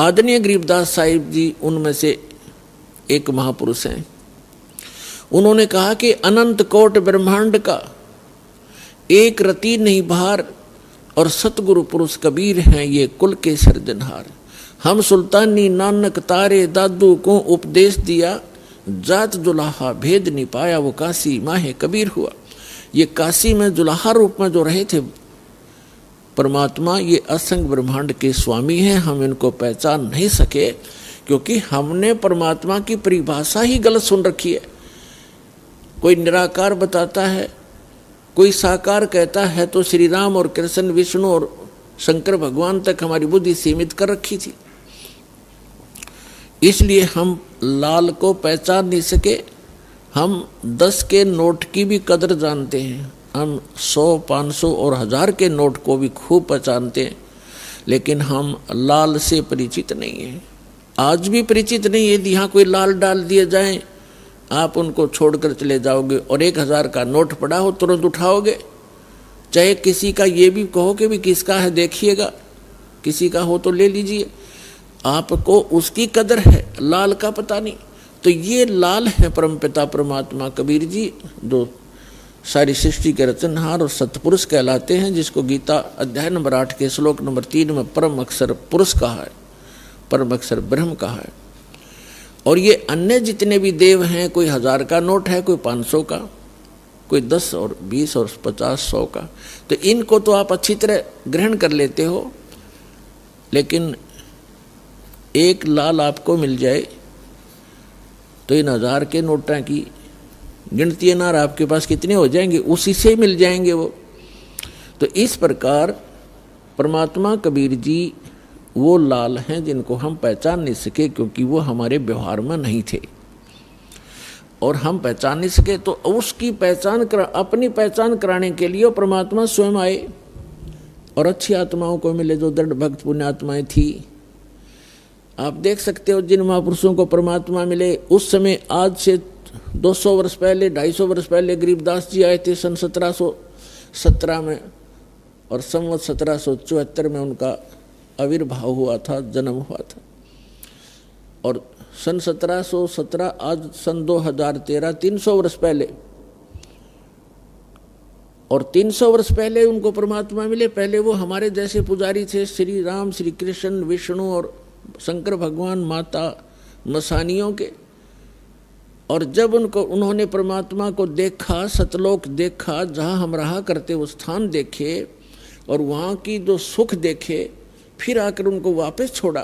आदरणीय गरीबदास साहिब जी उनमें से एक महापुरुष हैं। उन्होंने कहा कि अनंत कोट ब्रह्मांड का एक रति नहीं भार, और सतगुरु पुरुष कबीर हैं ये कुल के सर्जनहार। हम सुल्तानी नानक तारे दादू को उपदेश दिया, जात जुलाहा भेद नहीं पाया वो काशी माहे कबीर हुआ। ये काशी में जुलाहा रूप में जो रहे थे परमात्मा, ये असंग ब्रह्मांड के स्वामी हैं। हम इनको पहचान नहीं सके क्योंकि हमने परमात्मा की परिभाषा ही गलत सुन रखी है। कोई निराकार बताता है, कोई साकार कहता है, तो श्री राम और कृष्ण विष्णु और शंकर भगवान तक हमारी बुद्धि सीमित कर रखी थी। इसलिए हम लाल को पहचान नहीं सके। हम 10 के नोट की भी कदर जानते हैं, हम 100, 500 और 1000 के नोट को भी खूब पहचानते हैं, लेकिन हम लाल से परिचित नहीं हैं। आज भी परिचित नहीं है। यदि यहाँ कोई लाल डाल दिए जाएं, आप उनको छोड़कर चले जाओगे, और 1000 का नोट पड़ा हो तुरंत उठाओगे। चाहे किसी का ये भी कहो कि भी किसका है देखिएगा, किसी का हो तो ले लीजिए, आपको उसकी कदर है, लाल का पता नहीं। तो ये लाल है परमपिता परमात्मा कबीर जी, जो सारी सृष्टि के रचनहार और सतपुरुष कहलाते हैं, जिसको गीता अध्याय नंबर 8 के श्लोक नंबर 3 में परम अक्षर पुरुष कहा है, परम अक्षर ब्रह्म कहा है। और ये अन्य जितने भी देव हैं, कोई 1000 का नोट है, कोई 500 का, कोई 10 और 20 और 50, 100 का, तो इनको तो आप अच्छी तरह ग्रहण कर लेते हो। लेकिन एक लाल आपको मिल जाए तो इन 1000 के नोटों की गिनती है ना, आपके पास कितने हो जाएंगे, उसी से मिल जाएंगे वो। तो इस प्रकार परमात्मा कबीर जी वो लाल हैं जिनको हम पहचान नहीं सके, क्योंकि वो हमारे व्यवहार में नहीं थे और हम पहचान नहीं सके। तो उसकी पहचान अपनी पहचान कराने के लिए परमात्मा स्वयं आए और अच्छी आत्माओं को मिले, जो दृढ़ भक्त पुण्य आत्माएं थी। आप देख सकते हो जिन महापुरुषों को परमात्मा मिले उस समय, आज से 200 वर्ष पहले, 250 वर्ष पहले गरीबदास जी आए थे सन 1717 में, और संवत 1774 में उनका आविर्भाव हुआ था, जन्म हुआ था। और सन 1717 आज सन 2013, 300 वर्ष पहले, और 300 वर्ष पहले उनको परमात्मा मिले। पहले वो हमारे जैसे पुजारी थे, श्री राम, श्री कृष्ण, विष्णु और शंकर भगवान, माता मसानियों के। और जब उन्होंने परमात्मा को देखा, सतलोक देखा, जहाँ हम रहा करते वो स्थान देखे और वहाँ की जो सुख देखे, फिर आकर उनको वापस छोड़ा,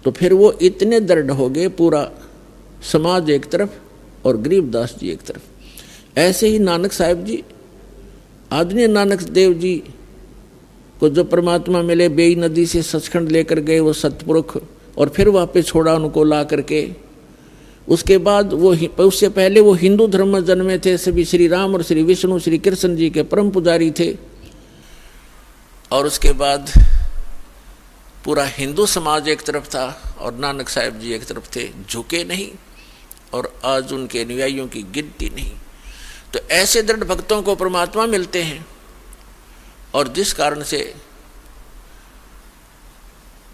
तो फिर वो इतने दृढ़ हो गए, पूरा समाज एक तरफ और गरीबदास जी एक तरफ। ऐसे ही नानक साहिब जी, आदरणीय नानक देव जी को जो परमात्मा मिले, बेई नदी से सचखंड लेकर गए वो सतपुरुष, और फिर वापस छोड़ा उनको ला करके। उसके बाद उससे पहले वो हिंदू धर्म में जन्मे थे, सभी श्री राम और श्री विष्णु, श्री कृष्ण जी के परम पुजारी थे। और उसके बाद पूरा हिंदू समाज एक तरफ था और नानक साहिब जी एक तरफ थे, झुके नहीं, और आज उनके अनुयायियों की गिनती नहीं। तो ऐसे दृढ़ भक्तों को परमात्मा मिलते हैं, और जिस कारण से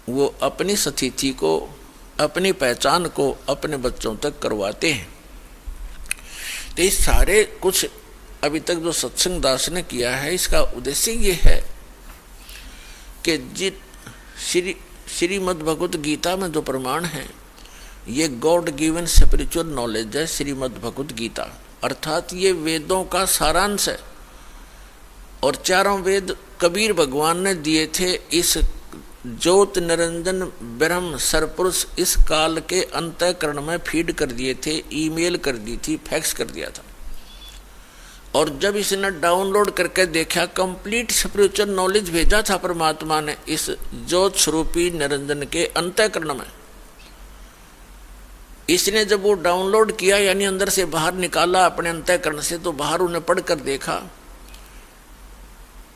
वो अपनी स्थिति को, अपनी पहचान को अपने बच्चों तक करवाते हैं। तो इस सारे कुछ अभी तक जो सत्संग दास ने किया है, इसका उद्देश्य ये है कि श्रीमद् भगवत गीता में जो प्रमाण है, ये गॉड गिवन स्पिरिचुअल नॉलेज है। श्रीमद् भगवत गीता अर्थात ये वेदों का सारांश है, और चारों वेद कबीर भगवान ने दिए थे इस ज्योत निरंजन ब्रह्म सरपुरुष इस काल के अंतःकरण में फीड कर दिए थे, ईमेल कर दी थी, फैक्स कर दिया था। और जब इसने डाउनलोड करके देखा, कंप्लीट स्पिरिचुअल नॉलेज भेजा था परमात्मा ने इस ज्योत स्वरूपी निरंजन के अंतःकरण में। इसने जब वो डाउनलोड किया, यानी अंदर से बाहर निकाला अपने अंतःकरण से, तो बाहर उन्हें पढ़कर देखा,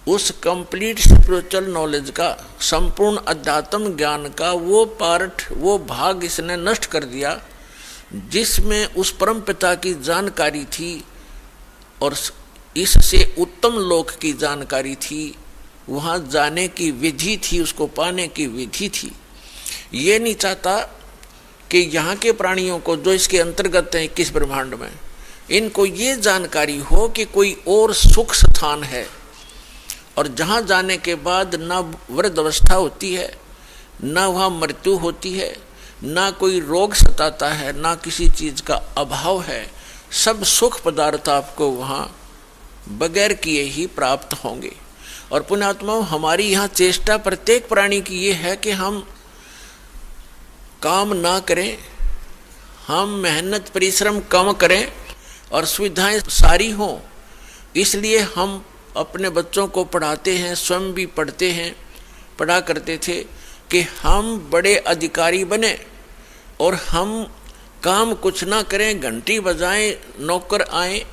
उस कंप्लीट स्पिरिचुअल नॉलेज का, संपूर्ण अध्यात्म ज्ञान का वो पार्ट, वो भाग इसने नष्ट कर दिया जिसमें उस परम पिता की जानकारी थी और इससे उत्तम लोक की जानकारी थी वहाँ जाने की विधि थी, उसको पाने की विधि थी। ये नहीं चाहता कि यहाँ के प्राणियों को जो इसके अंतर्गत हैं 21 ब्रह्मांड में, इनको ये जानकारी हो कि कोई और सुख स्थान है, और जहाँ जाने के बाद ना वृद्ध अवस्था होती है, ना वहाँ मृत्यु होती है, ना कोई रोग सताता है, ना किसी चीज़ का अभाव है। सब सुख पदार्थ आपको वहाँ बगैर किए ही प्राप्त होंगे। और पुण्यात्माओं, हमारी यहाँ चेष्टा प्रत्येक प्राणी की ये है कि हम काम ना करें, हम मेहनत परिश्रम कम करें और सुविधाएं सारी हों। इसलिए हम अपने बच्चों को पढ़ाते हैं, स्वयं भी पढ़ते हैं, पढ़ा करते थे कि हम बड़े अधिकारी बने और हम काम कुछ ना करें, घंटी बजाएं, नौकर आए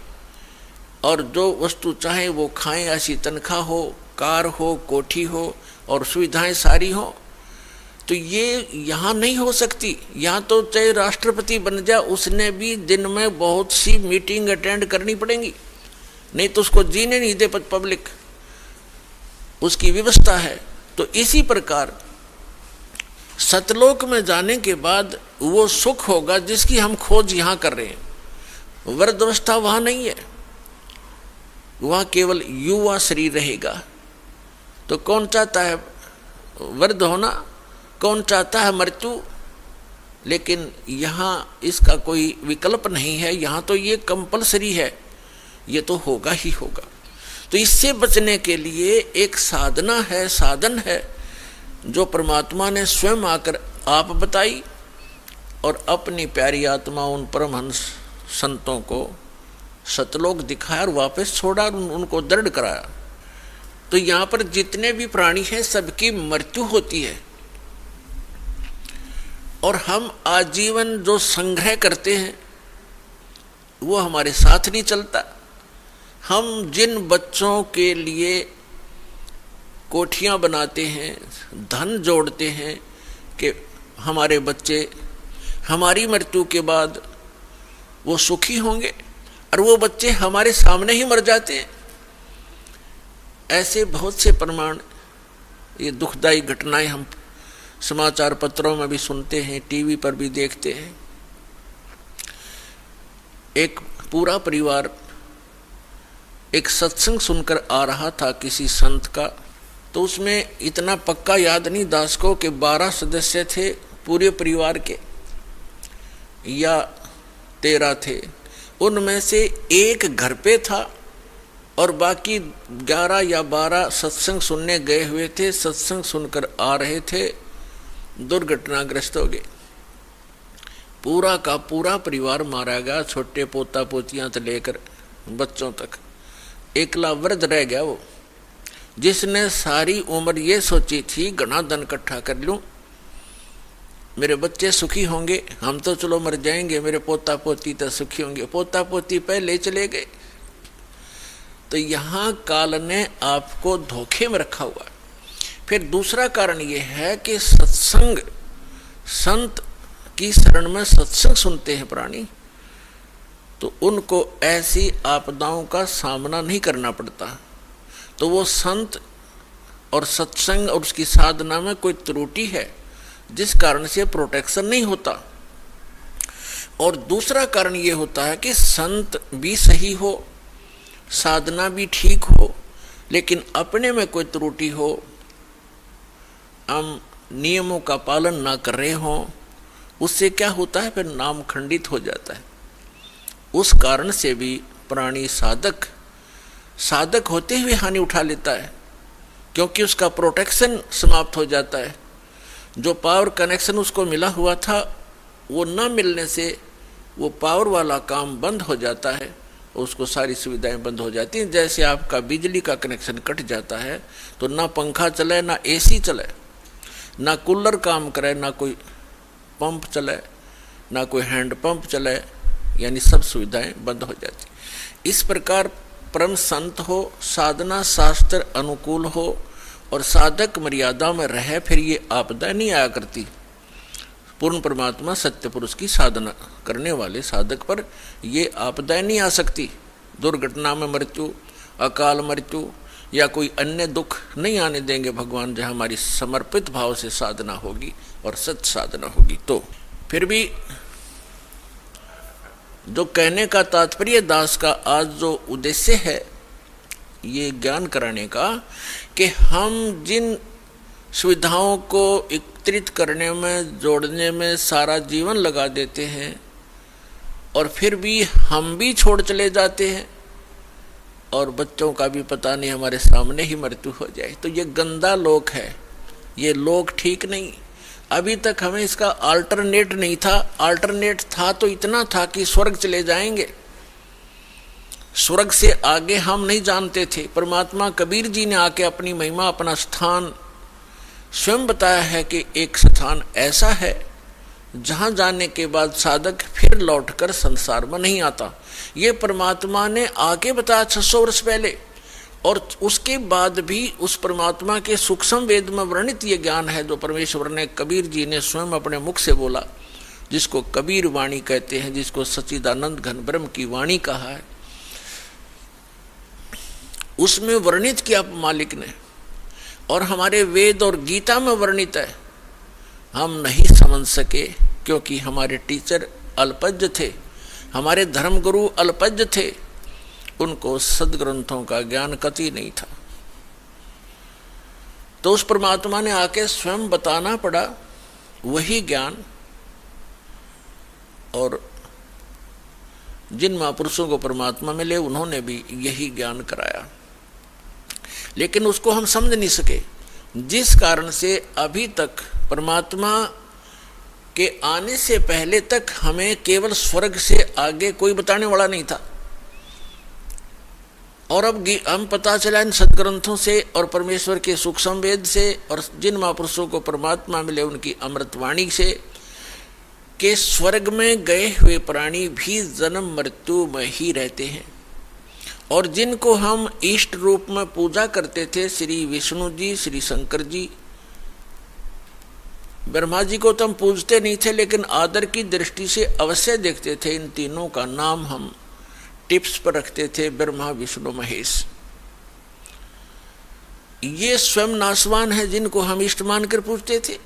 और जो वस्तु चाहे वो खाएं, ऐसी तनख्वाह हो, कार हो, कोठी हो और सुविधाएं सारी हो। तो ये यहाँ नहीं हो सकती। यहाँ तो चाहे राष्ट्रपति बन जाए, उसने भी दिन में बहुत सी मीटिंग अटेंड करनी पड़ेंगी, नहीं तो उसको जीने नहीं दे पब्लिक, उसकी व्यवस्था है। तो इसी प्रकार सतलोक में जाने के बाद वो सुख होगा जिसकी हम खोज यहाँ कर रहे हैं। वृद्धावस्था वहाँ नहीं है, वहाँ केवल युवा शरीर रहेगा। तो कौन चाहता है वृद्ध होना, कौन चाहता है मृत्यु? लेकिन यहाँ इसका कोई विकल्प नहीं है, यहाँ तो ये कंपलसरी है, ये तो होगा ही होगा। तो इससे बचने के लिए एक साधना है, साधन है, जो परमात्मा ने स्वयं आकर आप बताई और अपनी प्यारी आत्मा उन परमहंस संतों को सतलोक दिखाया और वापस छोड़ा और उनको दृढ़ कराया। तो यहाँ पर जितने भी प्राणी हैं सबकी मृत्यु होती है, और हम आजीवन जो संग्रह करते हैं वो हमारे साथ नहीं चलता। हम जिन बच्चों के लिए कोठियाँ बनाते हैं, धन जोड़ते हैं कि हमारे बच्चे हमारी मृत्यु के बाद वो सुखी होंगे, और वो बच्चे हमारे सामने ही मर जाते हैं। ऐसे बहुत से प्रमाण, ये दुखदायी घटनाएं हम समाचार पत्रों में भी सुनते हैं, टीवी पर भी देखते हैं। एक पूरा परिवार एक सत्संग सुनकर आ रहा था किसी संत का, तो उसमें इतना पक्का याद नहीं दास को कि 12 सदस्य थे पूरे परिवार के या 13 थे। उनमें से एक घर पे था और बाकी 11 या 12 सत्संग सुनने गए हुए थे, सत्संग सुनकर आ रहे थे, दुर्घटनाग्रस्त हो गए। पूरा का पूरा परिवार मारा गया, छोटे पोता पोतियां से लेकर बच्चों तक। एकला वृद्ध रह गया वो, जिसने सारी उम्र ये सोची थी घना धन इकट्ठा कर लूं, मेरे बच्चे सुखी होंगे, हम तो चलो मर जाएंगे, मेरे पोता पोती तो सुखी होंगे। पोता पोती पहले चले गए। तो यहाँ काल ने आपको धोखे में रखा हुआ। फिर दूसरा कारण ये है कि सत्संग, संत की शरण में सत्संग सुनते हैं प्राणी, तो उनको ऐसी आपदाओं का सामना नहीं करना पड़ता। तो वो संत और सत्संग और उसकी साधना में कोई त्रुटि है जिस कारण से प्रोटेक्शन नहीं होता। और दूसरा कारण ये होता है कि संत भी सही हो, साधना भी ठीक हो, लेकिन अपने में कोई त्रुटि हो, हम नियमों का पालन ना कर रहे हों, उससे क्या होता है, फिर नाम खंडित हो जाता है। उस कारण से भी प्राणी साधक होते हुए हानि उठा लेता है, क्योंकि उसका प्रोटेक्शन समाप्त हो जाता है। जो पावर कनेक्शन उसको मिला हुआ था वो न मिलने से वो पावर वाला काम बंद हो जाता है, उसको सारी सुविधाएं बंद हो जाती हैं। जैसे आपका बिजली का कनेक्शन कट जाता है तो ना पंखा चले, ना एसी चले, ना कूलर काम करे, ना कोई पंप चले, ना कोई हैंड पंप चले, यानी सब सुविधाएं बंद हो जाती। इस प्रकार परम संत हो, साधना शास्त्र अनुकूल हो और साधक मर्यादा में रहे, फिर ये आपदा नहीं आया करती। पूर्ण परमात्मा सत्य पुरुष की साधना करने वाले साधक पर ये आपदाएं नहीं आ सकती। दुर्घटना में मृत्यु, अकाल मृत्यु या कोई अन्य दुख नहीं आने देंगे भगवान, जहाँ हमारी समर्पित भाव से साधना होगी और सच साधना होगी। तो फिर भी जो कहने का तात्पर्य दास का आज जो उद्देश्य है ये ज्ञान कराने का, कि हम जिन सुविधाओं को एकत्रित करने में, जोड़ने में सारा जीवन लगा देते हैं और फिर भी हम भी छोड़ चले जाते हैं और बच्चों का भी पता नहीं, हमारे सामने ही मृत्यु हो जाए, तो ये गंदा लोक है, ये लोक ठीक नहीं। अभी तक हमें इसका अल्टरनेट नहीं था। अल्टरनेट था तो इतना था कि स्वर्ग चले जाएंगे, स्वर्ग से आगे हम नहीं जानते थे। परमात्मा कबीर जी ने आके अपनी महिमा, अपना स्थान स्वयं बताया है कि एक स्थान ऐसा है जहां जाने के बाद साधक फिर लौटकर संसार में नहीं आता। ये परमात्मा ने आके बताया 600 वर्ष पहले, और उसके बाद भी उस परमात्मा के सूक्ष्म वेद में वर्णित ये ज्ञान है जो परमेश्वर ने, कबीर जी ने स्वयं अपने मुख से बोला, जिसको कबीर वाणी कहते हैं, जिसको सच्चिदानंद घन ब्रह्म की वाणी कहा है। उसमें वर्णित किया मालिक ने, और हमारे वेद और गीता में वर्णित है। हम नहीं समझ सके क्योंकि हमारे टीचर अल्पज्ञ थे, हमारे धर्मगुरु अल्पज्ञ थे, उनको सदग्रंथों का ज्ञान कति नहीं था। तो उस परमात्मा ने आके स्वयं बताना पड़ा वही ज्ञान, और जिन महापुरुषों को परमात्मा मिले उन्होंने भी यही ज्ञान कराया, लेकिन उसको हम समझ नहीं सके, जिस कारण से अभी तक परमात्मा के आने से पहले तक हमें केवल स्वर्ग से आगे कोई बताने वाला नहीं था। और अब हम पता चला इन सदग्रंथों से और परमेश्वर के सूक्ष्म वेद से और जिन महापुरुषों को परमात्मा मिले उनकी अमृतवाणी से, कि स्वर्ग में गए हुए प्राणी भी जन्म मृत्यु में ही रहते हैं। और जिनको हम इष्ट रूप में पूजा करते थे, श्री विष्णु जी, श्री शंकर जी, ब्रह्मा जी को तो हम पूजते नहीं थे, लेकिन आदर की दृष्टि से अवश्य देखते थे। इन तीनों का नाम हम टिप्स पर रखते थे, ब्रह्मा विष्णु महेश। ये स्वयं नासवान है जिनको हम इष्ट मानकर पूजते थे।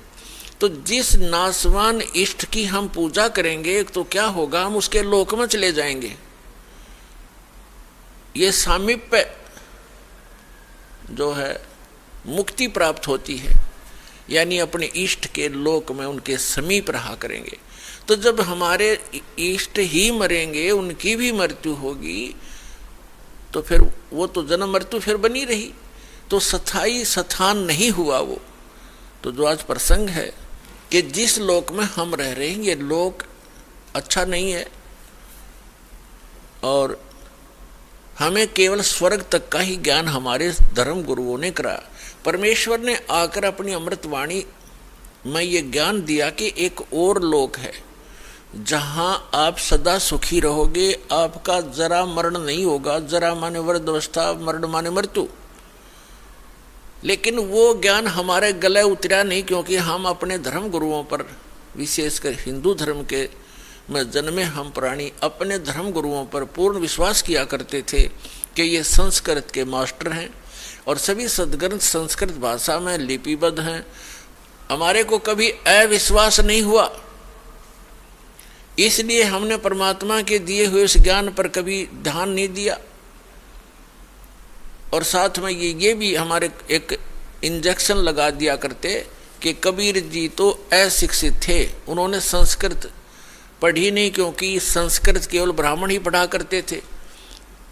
तो जिस नासवान इष्ट की हम पूजा करेंगे तो क्या होगा, हम उसके लोक में चले जाएंगे। ये सामीप्य जो है मुक्ति प्राप्त होती है, यानी अपने इष्ट के लोक में उनके समीप रहा करेंगे। तो जब हमारे इष्ट ही मरेंगे, उनकी भी मृत्यु होगी, तो फिर वो तो जन्म मृत्यु फिर बनी रही, तो स्थायी स्थान नहीं हुआ वो। तो जो आज प्रसंग है कि जिस लोक में हम रह रहे हैं ये लोक अच्छा नहीं है, और हमें केवल स्वर्ग तक का ही ज्ञान हमारे धर्म गुरुओं ने कराया। परमेश्वर ने आकर अपनी अमृतवाणी में ये ज्ञान दिया कि एक और लोक है जहां आप सदा सुखी रहोगे, आपका जरा मरण नहीं होगा। जरा माने वृद्धावस्था, मरण माने मृत्यु। लेकिन वो ज्ञान हमारे गले उतरा नहीं, क्योंकि हम अपने धर्म गुरुओं पर, विशेषकर हिंदू धर्म के में जन्मे हम प्राणी, अपने धर्म गुरुओं पर पूर्ण विश्वास किया करते थे कि ये संस्कृत के मास्टर हैं और सभी सदग्रंथ संस्कृत भाषा में लिपिबद्ध हैं। हमारे को कभी अविश्वास नहीं हुआ, इसलिए हमने परमात्मा के दिए हुए उस ज्ञान पर कभी ध्यान नहीं दिया। और साथ में ये भी हमारे एक इंजेक्शन लगा दिया करते कि कबीर जी तो अशिक्षित थे, उन्होंने संस्कृत पढ़ी नहीं, क्योंकि संस्कृत केवल ब्राह्मण ही पढ़ा करते थे,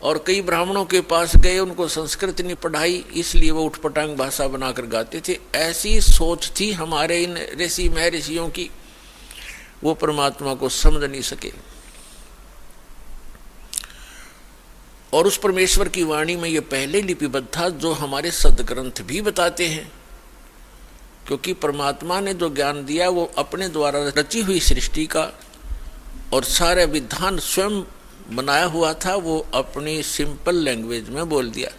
और कई ब्राह्मणों के पास गए, उनको संस्कृत नहीं पढ़ाई, इसलिए वो उठपटांग भाषा बनाकर गाते थे। ऐसी सोच थी हमारे इन ऋषि महर्षियों की, वो परमात्मा को समझ नहीं सके। और उस परमेश्वर की वाणी में ये पहले लिपिबद्ध था, जो हमारे सदग्रंथ भी बताते हैं। क्योंकि परमात्मा ने जो ज्ञान दिया वो अपने द्वारा रची हुई सृष्टि का और सारे विधान स्वयं बनाया हुआ था, वो अपनी सिंपल लैंग्वेज में बोल दिया।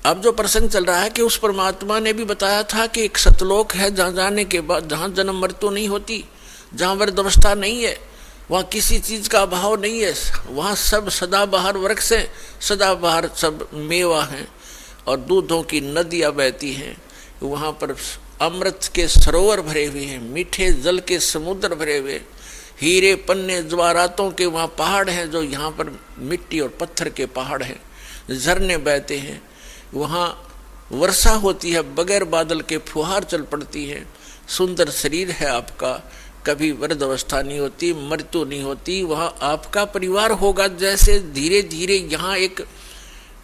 अब जो प्रसंग चल रहा है कि उस परमात्मा ने भी बताया था कि एक सतलोक है जहाँ जाने के बाद, जहाँ जन्म मृत्यु नहीं होती, जहाँ वृद्धावस्था नहीं है, वहाँ किसी चीज़ का अभाव नहीं है, वहाँ सब सदाबहार वृक्ष हैं, सदाबहार सब मेवा हैं, और दूधों की नदियाँ बहती हैं, वहाँ पर अमृत के सरोवर भरे हुए हैं, मीठे जल के समुद्र भरे हुए, हीरे पन्ने ज्वारातों के वहाँ पहाड़ हैं, जो यहाँ पर मिट्टी और पत्थर के पहाड़ हैं, झरने बहते हैं, वहाँ वर्षा होती है, बगैर बादल के फुहार चल पड़ती है, सुंदर शरीर है आपका, कभी वृद्ध अवस्था नहीं होती, मृत्यु नहीं होती, वहाँ आपका परिवार होगा। जैसे धीरे धीरे यहाँ एक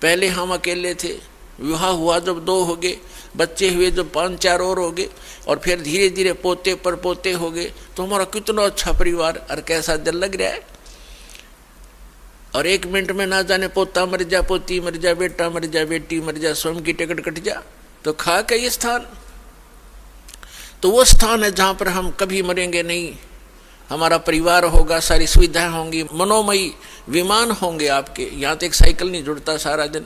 पहले हम अकेले थे, विवाह हुआ जब 2 हो गए, बच्चे हुए जब 5-4 और हो गए, और फिर धीरे धीरे पोते पर पोते हो गए, तो हमारा कितना अच्छा परिवार और कैसा दिल लग रहा है। और 1 मिनट में ना जाने पोता मर जा, पोती मर जा, बेटा मर जा, बेटी मर जा, स्वयं की टिकट कट जा, तो खा के ये स्थान, तो वो स्थान है जहाँ पर हम कभी मरेंगे नहीं, हमारा परिवार होगा, सारी सुविधाएं होंगी, मनोमयी विमान होंगे आपके। यहाँ तो एक साइकिल नहीं जुड़ता सारा दिन,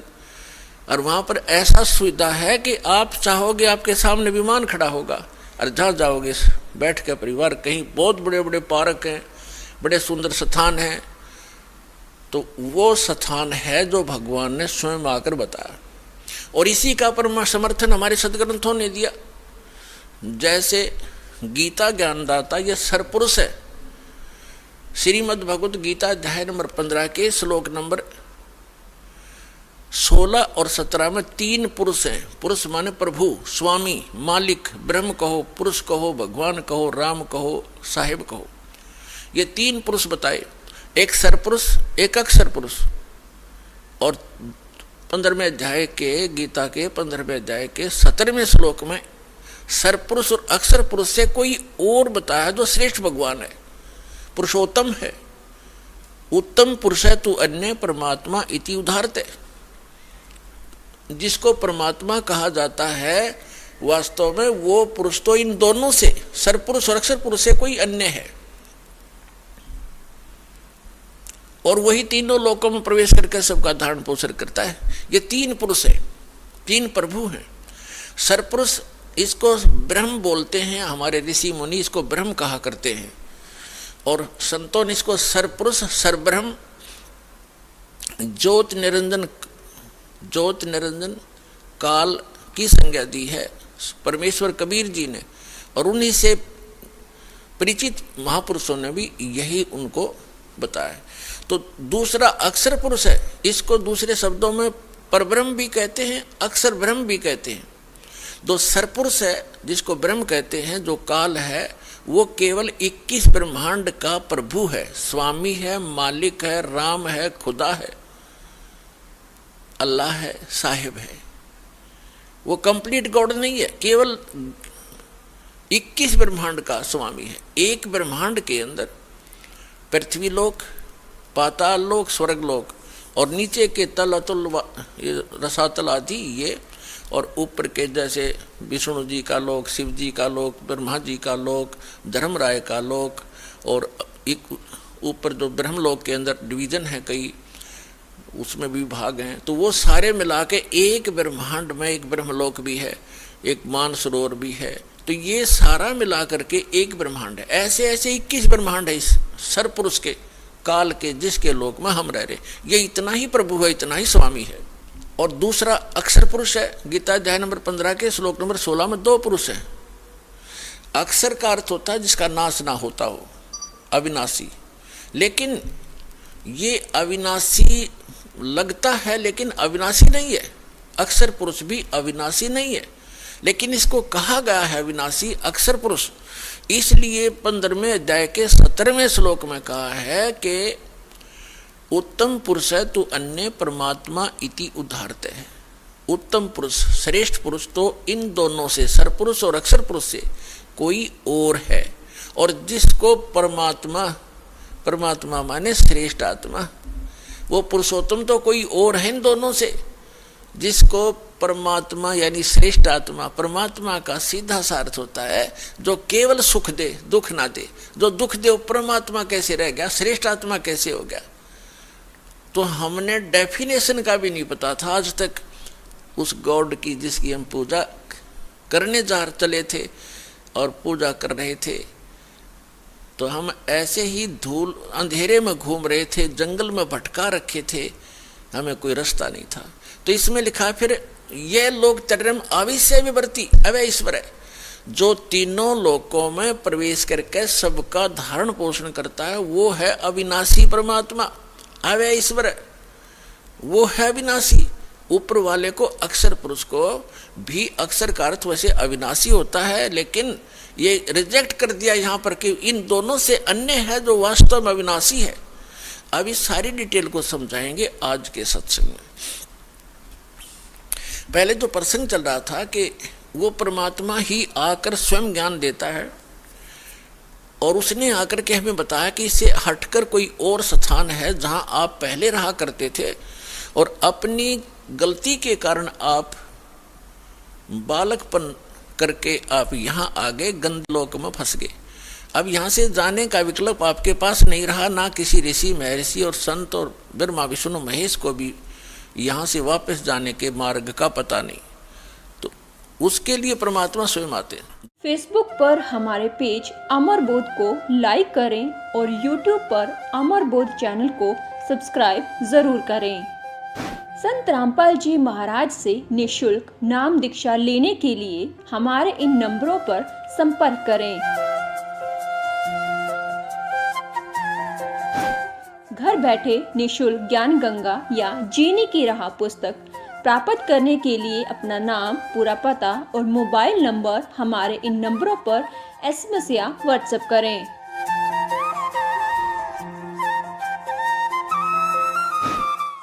और वहाँ पर ऐसा सुविधा है कि आप चाहोगे आपके सामने विमान खड़ा होगा, और जहाँ जाओगे बैठ के परिवार, कहीं बहुत बड़े बड़े पार्क हैं, बड़े सुंदर स्थान हैं, तो वो स्थान है जो भगवान ने स्वयं आकर बताया। और इसी का परम समर्थन हमारे सदग्रंथों ने दिया। जैसे गीता ज्ञानदाता ये सरपुरुष है, श्रीमद् भगवत गीता अध्याय नंबर 15 के श्लोक नंबर 16 और 17 में 3 पुरुष हैं। पुरुष माने प्रभु, स्वामी, मालिक, ब्रह्म कहो, पुरुष कहो, भगवान कहो, राम कहो, साहिब कहो, ये 3 पुरुष बताए। एक सरपुरुष, एक अक्षर पुरुष। और 15वें अध्याय के गीता के 15वें अध्याय के 17वें श्लोक में सरपुरुष और अक्षर पुरुष से कोई और बताया जो श्रेष्ठ भगवान है, पुरुषोत्तम है, उत्तम पुरुष है तू अन्य परमात्मा इति उदाहरते। जिसको परमात्मा कहा जाता है वास्तव में वो पुरुष तो इन दोनों से, सरपुरुष और अक्षर पुरुष से कोई अन्य है, और वही तीनों लोकों में प्रवेश करके सबका धारण पोषण करता है। ये 3 पुरुष हैं, 3 प्रभु हैं। सरपुरुष इसको ब्रह्म बोलते हैं, हमारे ऋषि मुनि इसको ब्रह्म कहा करते हैं, और संतों ने इसको सरपुरुष, सरब्रह्म, ज्योत निरंजन, ज्योत निरंजन काल की संज्ञा दी है परमेश्वर कबीर जी ने, और उन्हीं से परिचित महापुरुषों ने भी यही उनको बताया। तो दूसरा अक्षर पुरुष है, इसको दूसरे शब्दों में परब्रह्म भी कहते हैं, अक्षर ब्रह्म भी कहते हैं। जो सरपुरुष है जिसको ब्रह्म कहते हैं, जो काल है, वो केवल 21 ब्रह्मांड का प्रभु है, स्वामी है, मालिक है, राम है, खुदा है, अल्लाह है, साहिब है। वो कंप्लीट गॉड नहीं है, केवल 21 ब्रह्मांड का स्वामी है। एक ब्रह्मांड के अंदर पृथ्वी लोक, पाताल लोक, स्वर्ग लोक, और नीचे के तल अतुल रसातल आदि ये, और ऊपर के जैसे विष्णु जी का लोक, शिव जी का लोक, ब्रह्मा जी का लोक, धर्मराय का लोक, और एक ऊपर जो ब्रह्मलोक के अंदर डिवीजन है कई, उसमें भी भाग हैं। तो वो सारे मिला के एक ब्रह्मांड में एक ब्रह्मलोक भी है, एक मानसरोवर भी है। तो ये सारा मिला करके एक ब्रह्मांड है। ऐसे ऐसे 21 ब्रह्मांड है इस सरपुरुष के काल के, जिसके लोक में हम रह रहे। ये इतना ही प्रभु है, इतना ही स्वामी है। और दूसरा अक्षर पुरुष है। गीता अध्याय नंबर 15 के श्लोक नंबर 16 में 2 पुरुष हैं। अक्षर का अर्थ होता है जिसका नाश ना होता हो, अविनाशी। लेकिन ये अविनाशी लगता है लेकिन अविनाशी नहीं है। अक्षर पुरुष भी अविनाशी नहीं है, लेकिन इसको कहा गया है अविनाशी अक्षर पुरुष, इसलिए 15वें अध्याय के 17वें श्लोक में कहा है कि उत्तम पुरुष है तो अन्य परमात्मा इति उदाहरते है। उत्तम पुरुष, श्रेष्ठ पुरुष तो इन दोनों से, सरपुरुष और अक्षर पुरुष से कोई और है। और जिसको परमात्मा, परमात्मा माने श्रेष्ठ आत्मा, वो पुरुषोत्तम तो कोई और है इन दोनों से। जिसको परमात्मा यानी श्रेष्ठ आत्मा, परमात्मा का सीधा सा अर्थ होता है जो केवल सुख दे, दुख ना दे। जो दुख दे वो परमात्मा कैसे रह गया, श्रेष्ठ आत्मा कैसे हो गया? तो हमने डेफिनेशन का भी नहीं पता था आज तक उस गॉड की जिसकी हम पूजा करने जा चले थे और पूजा कर रहे थे। तो हम ऐसे ही धूल अंधेरे में घूम रहे थे, जंगल में भटका रखे थे, हमें कोई रास्ता नहीं था। तो इसमें लिखा फिर ये लोग चरम आविष्य विवर्ती अवय ईश्वर है, जो तीनों लोकों में प्रवेश करके सबका धारण पोषण करता है, वो है अविनाशी परमात्मा अवय ईश्वर है, वो है अविनाशी। ऊपर वाले को अक्षर पुरुष को भी अक्षर का अर्थ वैसे अविनाशी होता है, लेकिन ये रिजेक्ट कर दिया यहाँ पर कि इन दोनों से अन्य है जो वास्तव में अविनाशी है। अभी सारी डिटेल को समझाएंगे आज के सत्संग में। पहले जो प्रसंग चल रहा था कि वो परमात्मा ही आकर स्वयं ज्ञान देता है, और उसने आकर के हमें बताया कि इससे हटकर कोई और स्थान है जहां आप पहले रहा करते थे, और अपनी गलती के कारण आप बालकपन करके आप यहाँ आ गए, गंधलोक में फंस गए। अब यहाँ से जाने का विकल्प आपके पास नहीं रहा, ना किसी ऋषि महर्षि और संत और ब्रह्मा विष्णु महेश को भी यहाँ से वापस जाने के मार्ग का पता नहीं, तो उसके लिए परमात्मा स्वयं आते हैं। फेसबुक पर हमारे पेज अमर बोध को लाइक करें और यूट्यूब पर अमर बोध चैनल को सब्सक्राइब जरूर करें। संत रामपाल जी महाराज से निःशुल्क नाम दीक्षा लेने के लिए हमारे इन नंबरों पर संपर्क करें। घर बैठे निःशुल्क ज्ञान गंगा या जीने की राह पुस्तक प्राप्त करने के लिए अपना नाम, पूरा पता और मोबाइल नंबर हमारे इन नंबरों पर SMS या व्हाट्सएप करें।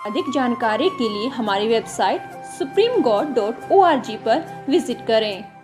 अधिक जानकारी के लिए हमारी वेबसाइट supremegod.org पर विजिट करें।